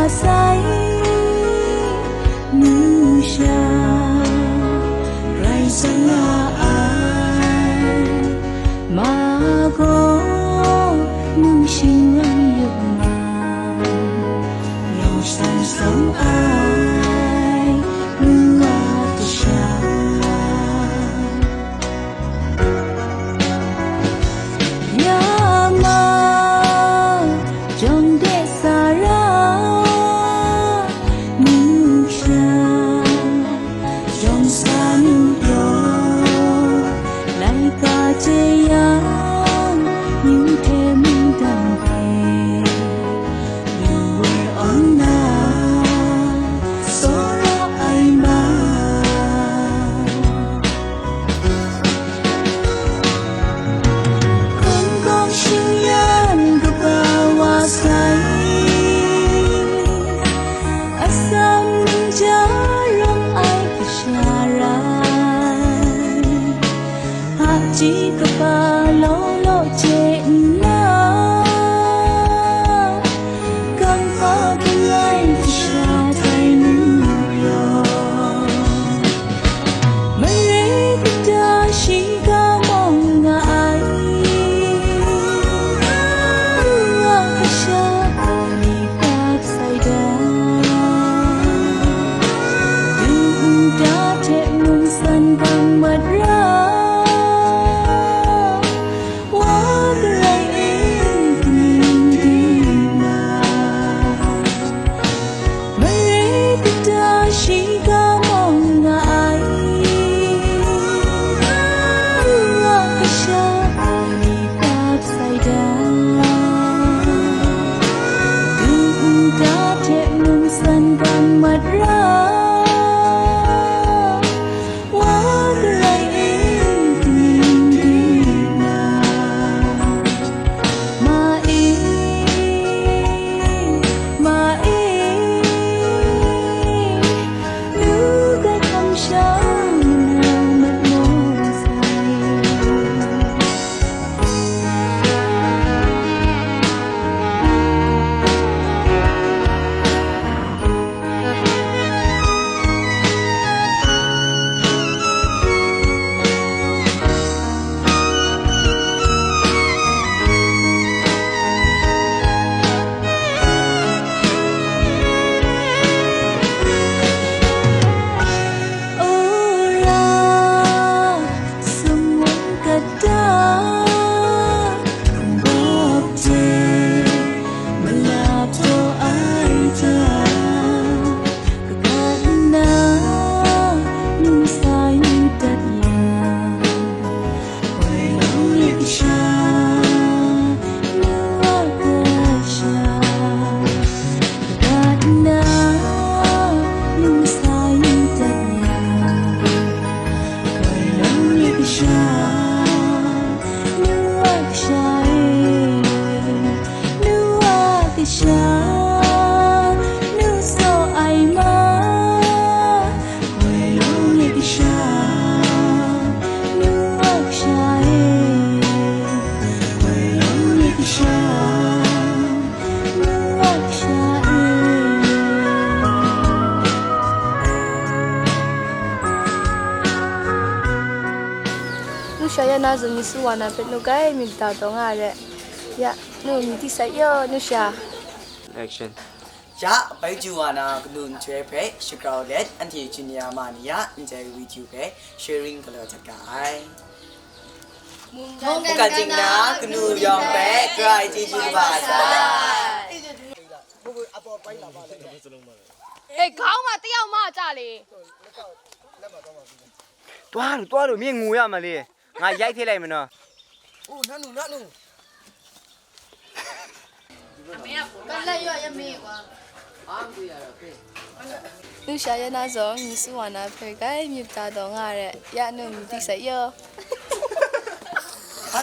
say nu sha rai sang ai mà có nu sinh lắm yêu mà lòng san sống ai nu ta sha chỉ có ba lỗ lỗ trên nó cơn gió kinh anh xa tay rồi mấy rễ ta chỉ có mong ngại ngã xa đi ta say đá đừng đã thể nung sân bằng mặt ra Saya nak zoni suwana pet nukai minta tonga re. Ya, nu miti saya nu sha. Action. Ja, bai juana gnun chue pe, chocolate anti junior mania, enjoy with you pe, sharing kalau cakai. Bukan jingna gnun yong pe, cry jiju bahasa. Eh, kau mah tiaw mah cari. Tua rồi miếng ngủ à mà đi. Ngay dạy thế này mà nó. Nó nu. Nu saya nak zong ni suwana pe kai minta tonga re. Ya nu miti saya.